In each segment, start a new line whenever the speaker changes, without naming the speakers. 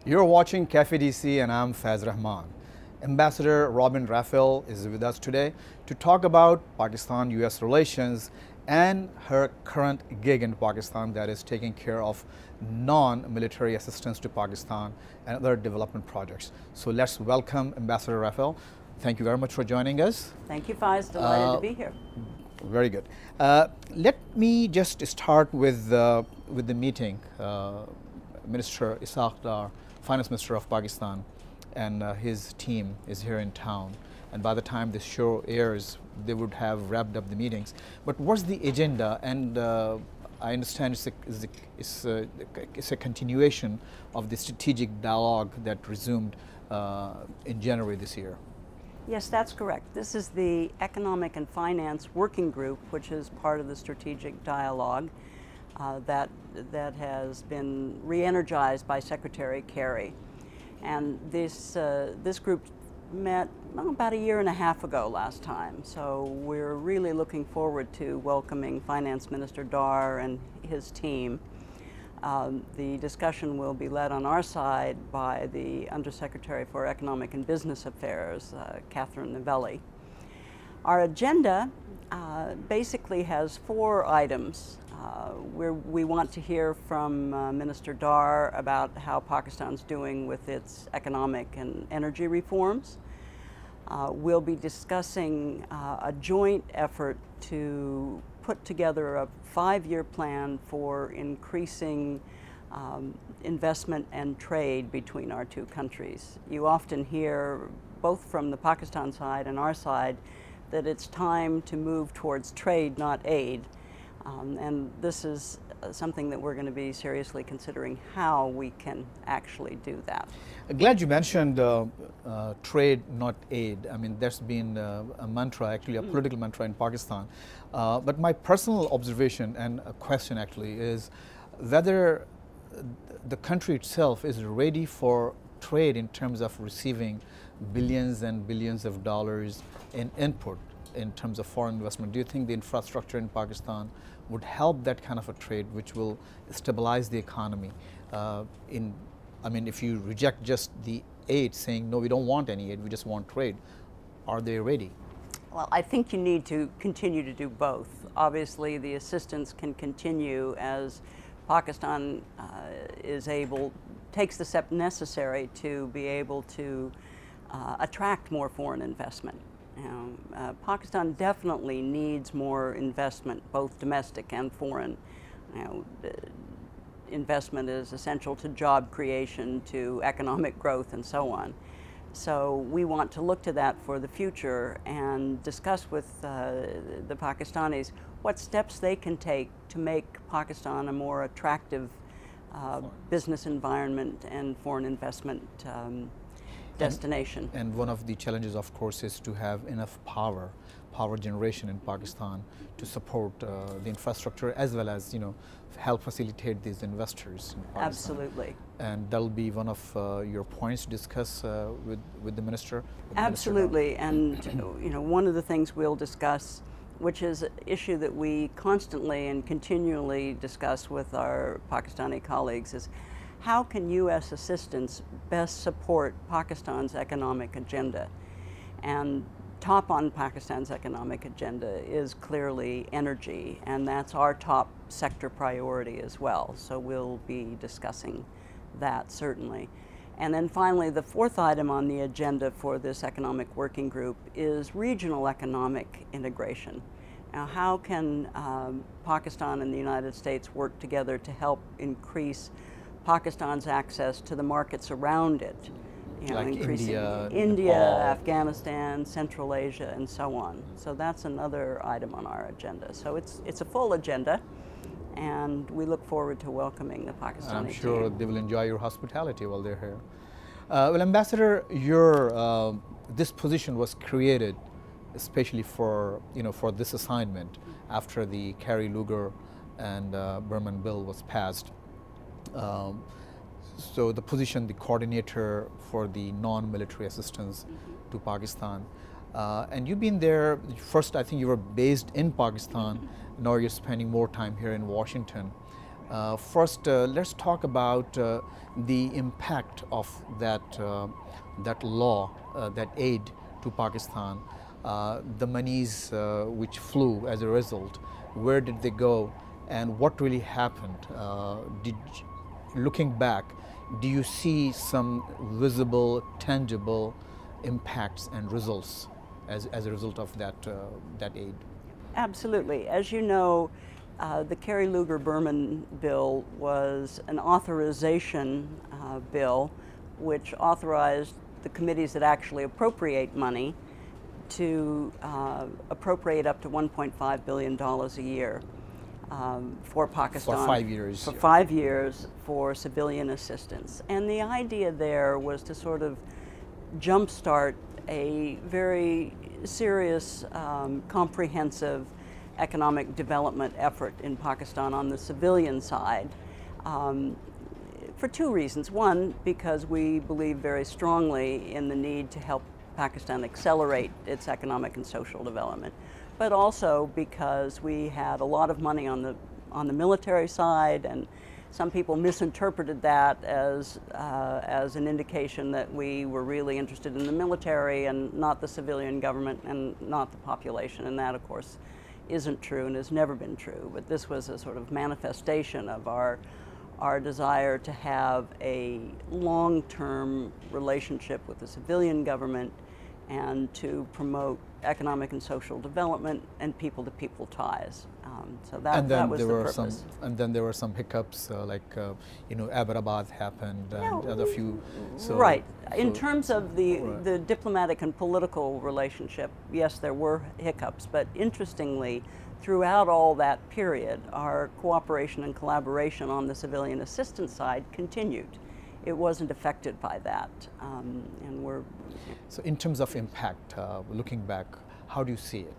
You're watching Cafe DC and I'm Faiz Rahman. Ambassador Robin Raphael is with us today to talk about Pakistan-US relations and her current gig in Pakistan, that is taking care of non-military assistance to Pakistan and other development projects. So let's welcome Ambassador Raphael. Thank you very much for joining us.
Thank you, Faiz. Delighted to be here.
Very good. Let me just start with the meeting. Minister Ishaq Dar, Finance Minister of Pakistan, and his team is here in town. And by the time this show airs, they would have wrapped up the meetings. But what's the agenda? And I understand it's a continuation of the strategic dialogue that resumed in January this year.
Yes, that's correct. This is the Economic and Finance Working Group, which is part of the strategic dialogue that has been re-energized by Secretary Kerry. And this group met about a year and a half ago last time. So we're really looking forward to welcoming Finance Minister Dar and his team. The discussion will be led on our side by the Undersecretary for Economic and Business Affairs, Catherine Novelli. Our agenda basically has 4 items. Where we want to hear from Minister Dar about how Pakistan's doing with its economic and energy reforms. We'll be discussing a joint effort to put together a 5-year plan for increasing investment and trade between our two countries. You often hear, both from the Pakistan side and our side, that it's time to move towards trade, not aid. And this is something that we're going to be seriously considering how we can actually do that.
Glad you mentioned trade, not aid. I mean, there's been a mantra, actually a political mantra in Pakistan. But my personal observation and a question actually is whether the country itself is ready for trade in terms of receiving billions and billions of dollars in input in terms of foreign investment. Do you think the infrastructure in Pakistan would help that kind of a trade, which will stabilize the economy? I mean, if you reject just the aid, saying, no, we don't want any aid, we just want trade, are they ready?
Well, I think you need to continue to do both. Obviously, the assistance can continue as Pakistan takes the step necessary to be able to attract more foreign investment. Pakistan definitely needs more investment, both domestic and foreign. Investment is essential to job creation, to economic growth, and so on. So we want to look to that for the future and discuss with the Pakistanis what steps they can take to make Pakistan a more attractive business environment and foreign investment destination.
And one of the challenges, of course, is to have enough power generation in Pakistan to support the infrastructure, as well as, help facilitate these investors in Pakistan.
Absolutely.
And that'll be one of your points to discuss with the minister.
Absolutely. And one of the things we'll discuss, which is an issue that we constantly and continually discuss with our Pakistani colleagues, is how can U.S. assistance best support Pakistan's economic agenda? And top on Pakistan's economic agenda is clearly energy, and that's our top sector priority as well. So we'll be discussing that, certainly. And then finally, the 4th item on the agenda for this economic working group is regional economic integration. Now, how can Pakistan and the United States work together to help increase Pakistan's access to the markets around it?
Like India,
Nepal, Afghanistan, Central Asia, and so on. So that's another item on our agenda. So it's a full agenda, and we look forward to welcoming the Pakistani team.
I'm sure they will enjoy your hospitality while they're here. Well, Ambassador, this position was created especially for this assignment after the Kerry-Lugar and Berman bill was passed. So the position, the coordinator for the non-military assistance to Pakistan. And you've been there, first I think you were based in Pakistan, now you're spending more time here in Washington. First, let's talk about the impact of that law, that aid to Pakistan, the monies which flew as a result. Where did they go, and what really happened? Looking back, do you see some visible, tangible impacts and results as a result of that aid?
Absolutely. As you know, the Kerry Lugar-Berman bill was an authorization bill which authorized the committees that actually appropriate money to appropriate up to $1.5 billion a year for Pakistan.
For 5 years.
For 5 years for civilian assistance. And the idea there was to sort of jumpstart a very serious, comprehensive economic development effort in Pakistan on the civilian side, for two reasons. One, because we believe very strongly in the need to help Pakistan accelerate its economic and social development, but also because we had a lot of money on the military side, and some people misinterpreted that as an indication that we were really interested in the military and not the civilian government and not the population, and that, of course, isn't true and has never been true. But this was a sort of manifestation of our desire to have a long-term relationship with the civilian government and to promote economic and social development and people-to-people ties. So that was the purpose.
And then there were some hiccups, like Abbottabad happened and other few. So,
right. In terms of the diplomatic and political relationship, yes, there were hiccups. But interestingly, throughout all that period, our cooperation and collaboration on the civilian assistance side continued. It wasn't affected by that, and we're.
So, in terms of impact, looking back, how do you see it?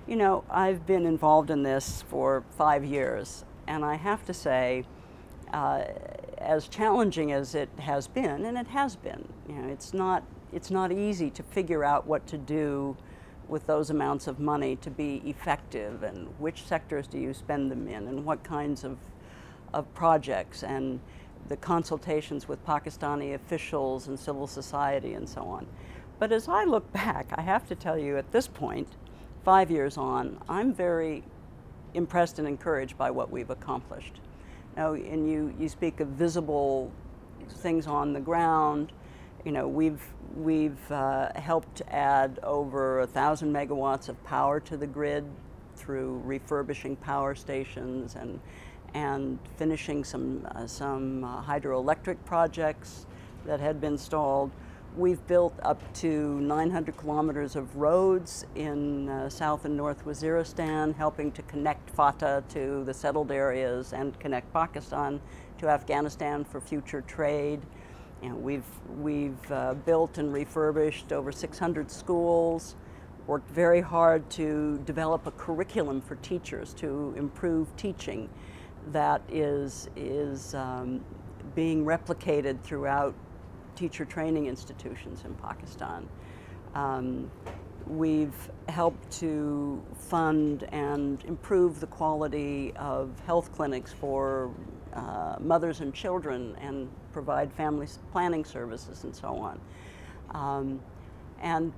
You know, I've been involved in this for 5 years, and I have to say, as challenging as it has been, and it has been, it's not easy to figure out what to do with those amounts of money to be effective, and which sectors do you spend them in, and what kinds of projects, and the consultations with Pakistani officials and civil society and so on. But as I look back, I have to tell you at this point, 5 years on, I'm very impressed and encouraged by what we've accomplished. Now, and you speak of visible things on the ground. We've helped add over 1,000 megawatts of power to the grid through refurbishing power stations and finishing some hydroelectric projects that had been stalled. We've built up to 900 kilometers of roads in South and North Waziristan, helping to connect FATA to the settled areas and connect Pakistan to Afghanistan for future trade. We've built and refurbished over 600 schools, worked very hard to develop a curriculum for teachers to improve teaching that is being replicated throughout teacher training institutions in Pakistan. We've helped to fund and improve the quality of health clinics for mothers and children and provide family planning services and so on. And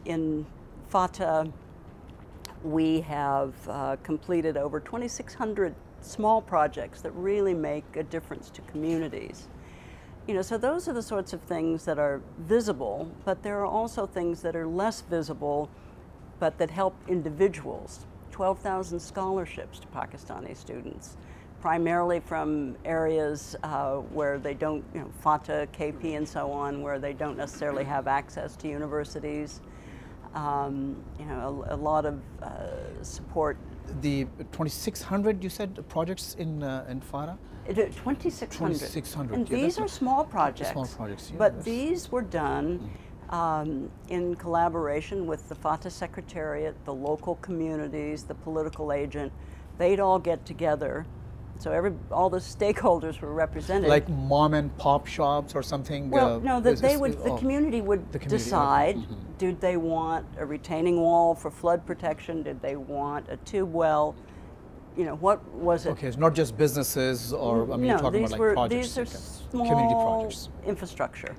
in FATA, we have completed over 2,600 small projects that really make a difference to communities. So those are the sorts of things that are visible, but there are also things that are less visible, but that help individuals. 12,000 scholarships to Pakistani students, primarily from areas where they don't, FATA, KP, and so on, where they don't necessarily have access to universities. A lot of support.
The 2,600, you said, projects in FATA?
2,600.
2,600.
And these are small projects.
Small projects, yeah.
But these were done in collaboration with the FATA Secretariat, the local communities, the political agent. They'd all get together. So all the stakeholders were represented.
Like mom and pop shops or something?
Well, no, the community would decide, okay. Did they want a retaining wall for flood protection? Did they want a tube well? what was it?
Okay, it's not just businesses, or I mean, you're talking about like projects.
These are
Okay.
small
Community projects.
infrastructure.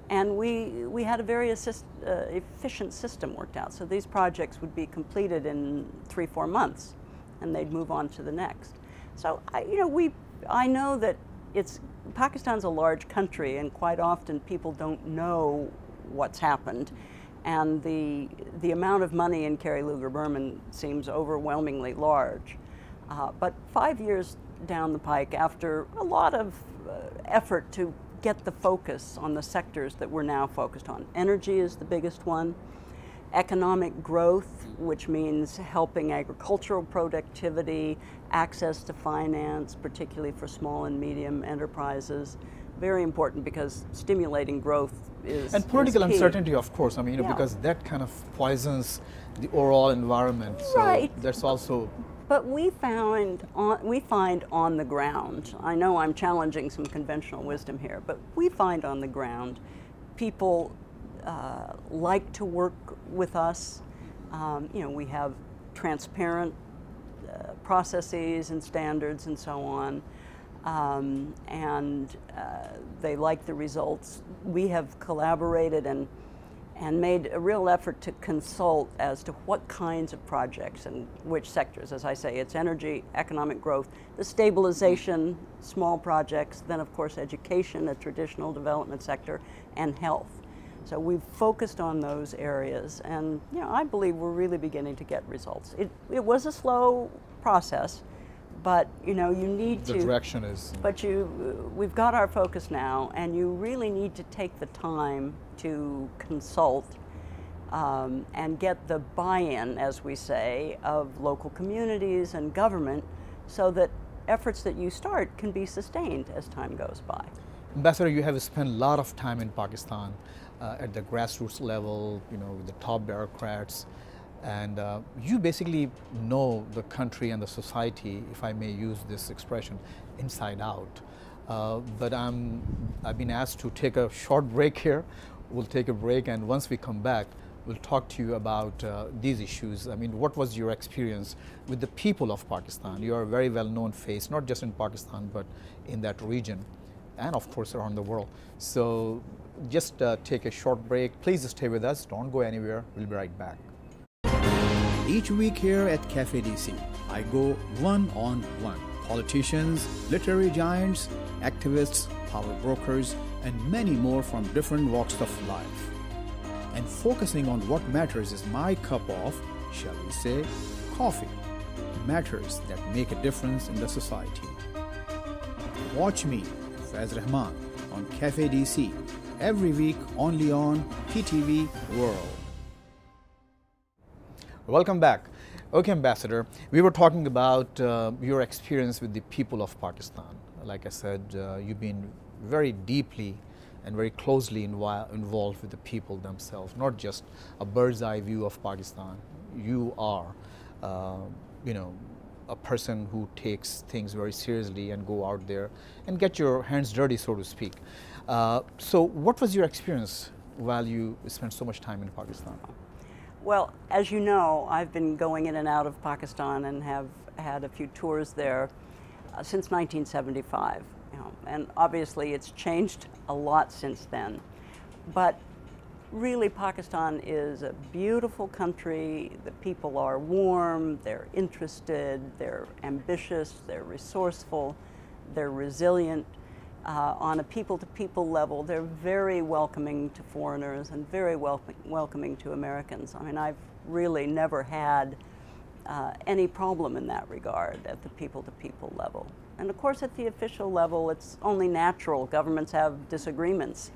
And we had a very efficient system worked out. So these projects would be completed in 3-4 months, and they'd move on to the next. So I know that Pakistan's a large country, and quite often people don't know what's happened. And the amount of money in Kerry Lugar Berman seems overwhelmingly large. But 5 years down the pike, after a lot of effort to get the focus on the sectors that we're now focused on. Energy is the biggest one. Economic growth, which means helping agricultural productivity, access to finance, particularly for small and medium enterprises. Very important because stimulating growth is
And political
key.
uncertainty, of course. I mean,
Yeah.
because that kind of poisons the overall environment. So
Right.
that's also.
But we find on the ground, I know I'm challenging some conventional wisdom here, but we find on the ground people like to work with us. We have transparent processes and standards and so on, and they like the results. We have collaborated and made a real effort to consult as to what kinds of projects and which sectors. As I say, it's energy, economic growth, the stabilization, small projects, then of course education, a traditional development sector, and health. So we've focused on those areas, and I believe we're really beginning to get results. It was a slow process, but you need to.
The direction is.
But we've got our focus now, and you really need to take the time to consult and get the buy-in, as we say, of local communities and government, so that efforts that you start can be sustained as time goes by.
Ambassador, you have spent a lot of time in Pakistan at the grassroots level, with the top bureaucrats, and you basically know the country and the society, if I may use this expression, inside out. But I've been asked to take a short break here. We'll take a break, and once we come back, we'll talk to you about these issues. I mean, what was your experience with the people of Pakistan? You are a very well-known face, not just in Pakistan, but in that region, and of course around the world. So just take a short break. Please stay with us. Don't go anywhere. We'll be right back.
Each week here at Cafe DC, I go one-on-one. Politicians, literary giants, activists, power brokers, and many more from different walks of life. And focusing on what matters is my cup of, shall we say, coffee. Matters that make a difference in the society. Watch me, Faiz Rahman, on Cafe DC, every week only on PTV World.
Welcome back. Okay, Ambassador, we were talking about your experience with the people of Pakistan. Like I said, you've been very deeply and very closely involved with the people themselves, not just a bird's eye view of Pakistan. You are, a person who takes things very seriously and go out there and get your hands dirty, so to speak. So what was your experience while you spent so much time in Pakistan?
Well, as you know, I've been going in and out of Pakistan and have had a few tours there since 1975. And obviously it's changed a lot since then. But really, Pakistan is a beautiful country. The people are warm, they're interested, they're ambitious, they're resourceful, they're resilient. On a people-to-people level, they're very welcoming to foreigners and very welcoming to Americans. I mean, I've really never had any problem in that regard at the people-to-people level. And of course, at the official level, it's only natural. Governments have disagreements.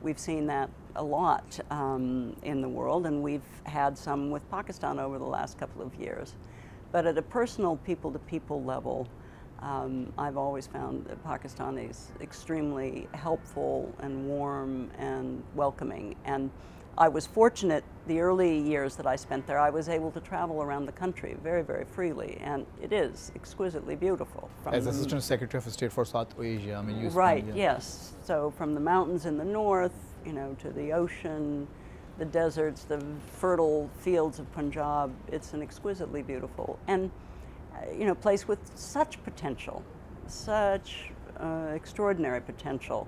We've seen that a lot in the world, and we've had some with Pakistan over the last couple of years. But at a personal people-to-people level, I've always found that Pakistanis extremely helpful and warm and welcoming. And I was fortunate the early years that I spent there, I was able to travel around the country very, very freely, and it is exquisitely beautiful.
As Assistant Secretary of State for South Asia, I mean, you
right,
spent,
yes. So from the mountains in the north, to the ocean, the deserts, the fertile fields of Punjab, it's an exquisitely beautiful. And place with such potential, such extraordinary potential.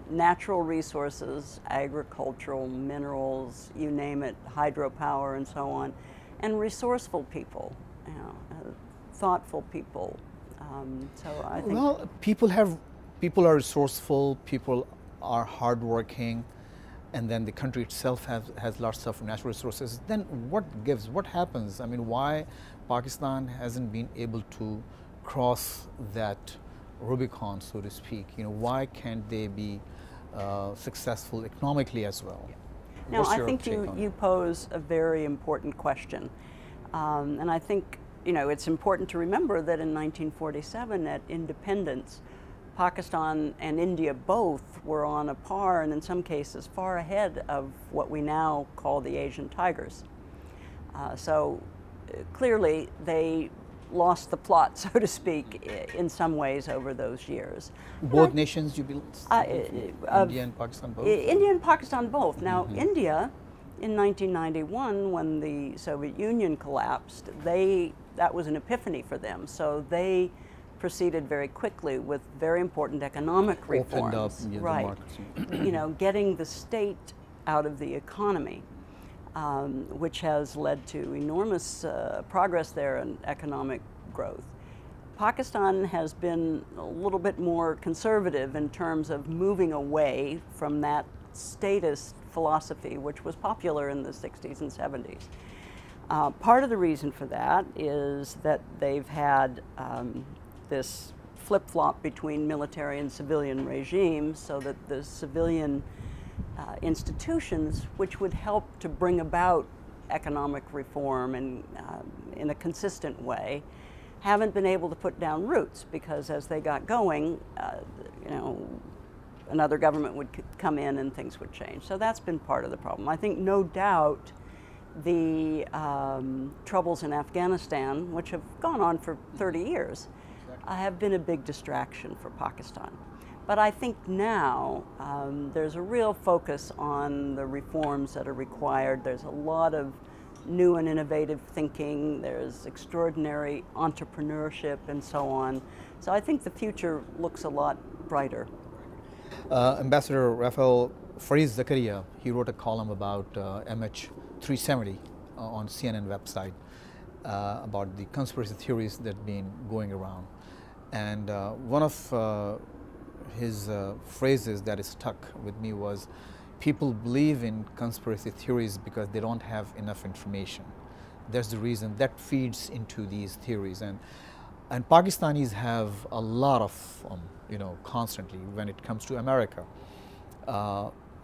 Natural resources, agricultural, minerals, you name it, hydropower and so on, and resourceful people, thoughtful people. So I think
well, people are resourceful, people are hardworking, and then the country itself has lots of natural resources. Then what happens? I mean, why Pakistan hasn't been able to cross that Rubicon, so to speak? Why can't they be successful economically as well?
Now,
What's
I
your
think
take on
you
it?
pose a very important question. And I think, it's important to remember that in 1947 at independence, Pakistan and India both were on a par, and in some cases far ahead of what we now call the Asian tigers. So clearly they lost the plot, so to speak, in some ways over those years.
Both nations, you believe? India and Pakistan both?
India and Pakistan both. Now, India, in 1991, when the Soviet Union collapsed, that was an epiphany for them. So they proceeded very quickly with very important economic reforms.
Opened up the
right.
markets.
Getting the state out of the economy, which has led to enormous progress there in economic growth. Pakistan has been a little bit more conservative in terms of moving away from that statist philosophy, which was popular in the 60s and 70s. Part of the reason for that is that they've had this flip-flop between military and civilian regimes, so that the civilian institutions, which would help to bring about economic reform and in a consistent way, haven't been able to put down roots, because as they got going, another government would come in and things would change. So that's been part of the problem. I think no doubt the troubles in Afghanistan, which have gone on for 30 years, have been a big distraction for Pakistan. But I think now there's a real focus on the reforms that are required. There's a lot of new and innovative thinking. There's extraordinary entrepreneurship and so on. So I think the future looks a lot brighter.
Ambassador Rafael Fariz Zakaria, he wrote a column about MH370 on CNN website about the conspiracy theories that have been going around. And one of his phrases that is stuck with me was, people believe in conspiracy theories because they don't have enough information. That's the reason that feeds into these theories. And Pakistanis have a lot of, constantly when it comes to America.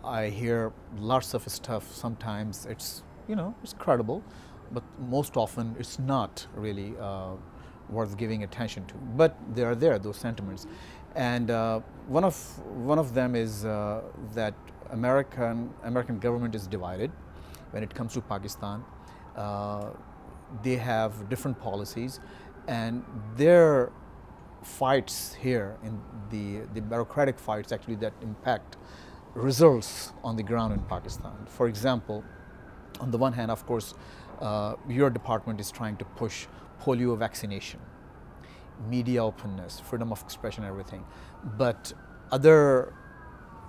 I hear lots of stuff. Sometimes it's, it's credible, but most often it's not really worth giving attention to. But they are there, those sentiments. And one of them is that American government is divided when it comes to Pakistan. They have different policies, and their fights here, in the bureaucratic fights actually, that impact results on the ground in Pakistan. For example, on the one hand, of course, your department is trying to push polio vaccination, media openness, freedom of expression, everything. But other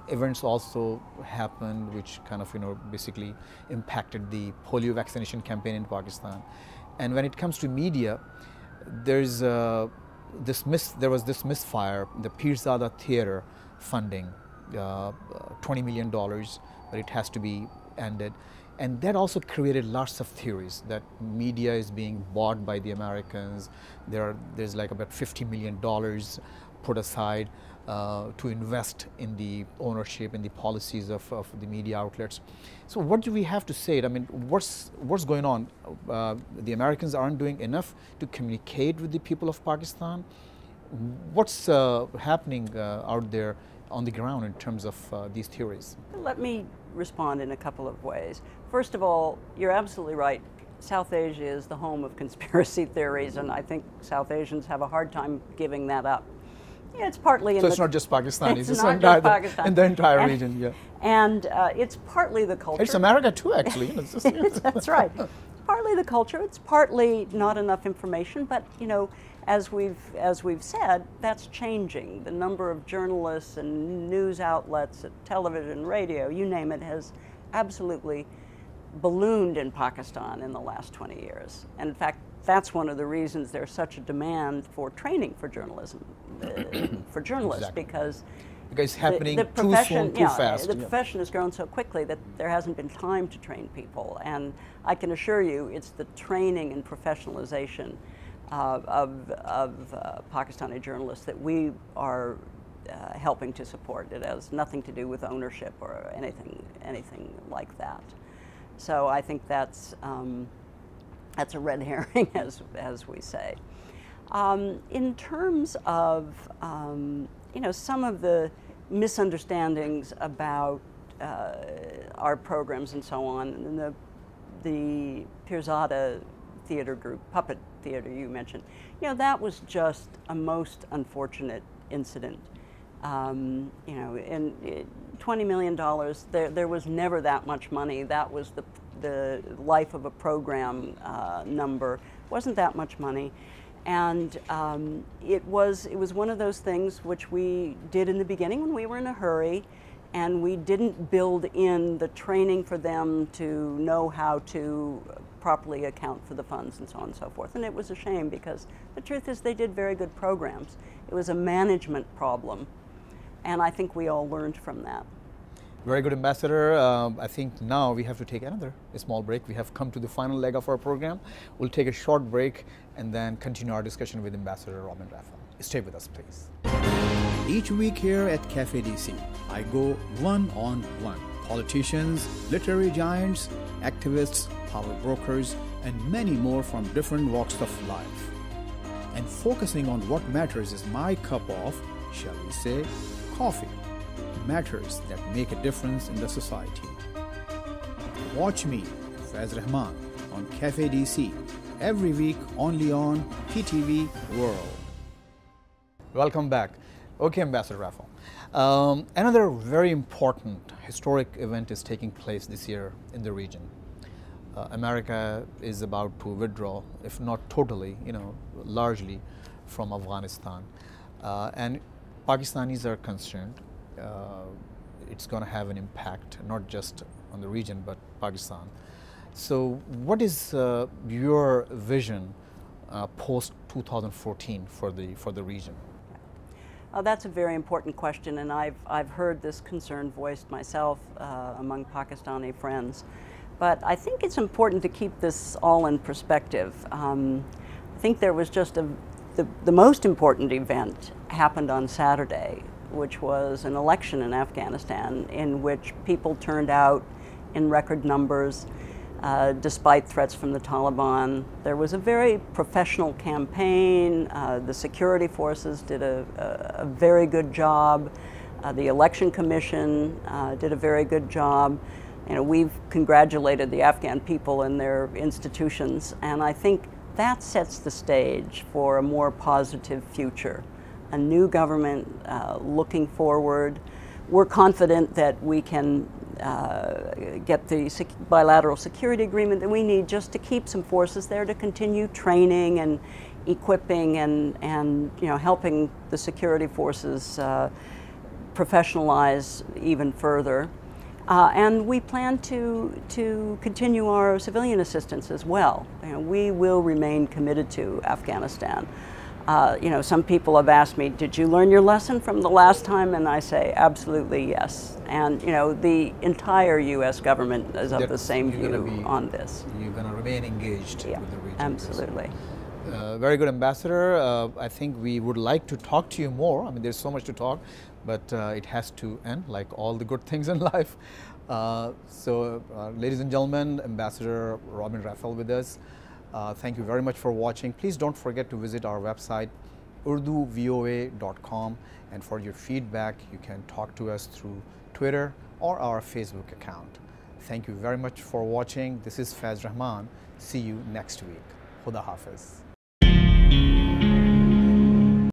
events also happened which kind of, basically impacted the polio vaccination campaign in Pakistan. And when it comes to media, there was this misfire, the Pirzada Theater funding, $20 million, but it has to be ended. And that also created lots of theories that media is being bought by the Americans. There's like about $50 million put aside to invest in the ownership and the policies of the media outlets. So what do we have to say? I mean, what's going on? The Americans aren't doing enough to communicate with the people of Pakistan. What's happening out there on the ground in terms of these theories?
Let me respond in a couple of ways. First of all, you're absolutely right. South Asia is the home of conspiracy theories, and I think South Asians have a hard time giving that up. Yeah, it's partly in
it's not just Pakistan,
it's not just Pakistan.
In the entire region, yeah.
And it's partly the culture.
It's America too, actually.
That's right. partly the culture. It's partly not enough information, but you know, as we've said, that's changing. The number of journalists and news outlets, television, radio, you name it, has absolutely ballooned in Pakistan in the last 20 years. And in fact, that's one of the reasons there's such a demand for training for journalism, for journalists,
Exactly.
because
it's happening
the
too
profession,
soon, too fast.
The profession has grown so quickly that there hasn't been time to train people. And I can assure you, it's the training and professionalization of Pakistani journalists that we are helping to support. It has nothing to do with ownership or anything like that. So I think that's a red herring, as we say. In terms of you know, some of the misunderstandings about our programs and so on, and the Pirzada theater group, puppet theater you mentioned, you know, that was just a most unfortunate incident. You know, in $20 million, there was never that much money. That was the life of a program number. Wasn't that much money. And it was one of those things which we did in the beginning when we were in a hurry, and we didn't build in the training for them to know how to properly account for the funds and so on and so forth. And it was a shame, because the truth is they did very good programs. It was a management problem, and I think we all learned from that.
Very good, Ambassador. I think now we have to take another small break. We have come to the final leg of our program. We'll take a short break and then continue our discussion with Ambassador Robin Raphael. Stay with us, please.
Each week here at Cafe DC, I go one-on-one. Politicians, literary giants, activists, power brokers, and many more from different walks of life. And focusing on what matters is my cup of, shall we say, coffee. Matters that make a difference in the society. Watch me, Faiz Rahman, on Cafe DC every week only on PTV World.
Welcome back. Okay, Ambassador Raphael. Another very important historic event is taking place this year in the region. America is about to withdraw, if not totally, you know, largely from Afghanistan. And Pakistanis are concerned. It's going to have an impact not just on the region but Pakistan. So what is your vision post 2014 for the region?
That's a very important question, and I've heard this concern voiced myself among Pakistani friends. But I think it's important to keep this all in perspective. I think there was just the most important event happened on Saturday, which was an election in Afghanistan in which people turned out in record numbers despite threats from the Taliban. There was a very professional campaign. The security forces did a very good job. The Election Commission did a very good job. You know, we've congratulated the Afghan people and their institutions, and I think that sets the stage for a more positive future. A new government looking forward. We're confident that we can get the bilateral security agreement that we need just to keep some forces there to continue training and equipping and you know, helping the security forces professionalize even further. And we plan to continue our civilian assistance as well. You know, we will remain committed to Afghanistan. You know, some people have asked me, did you learn your lesson from the last time? And I say, absolutely yes. And, you know, the entire U.S. government is of the same view on this.
You're going to remain engaged with the region.
Absolutely.
Very good, Ambassador. I think we would like to talk to you more. I mean, there's so much to talk, but it has to end, like all the good things in life. Ladies and gentlemen, Ambassador Robin Raphael with us. Thank you very much for watching. Please don't forget to visit our website, urduvoa.com, and for your feedback, you can talk to us through Twitter or our Facebook account. Thank you very much for watching. This is Faiz Rahman. See you next week. Khuda Hafiz.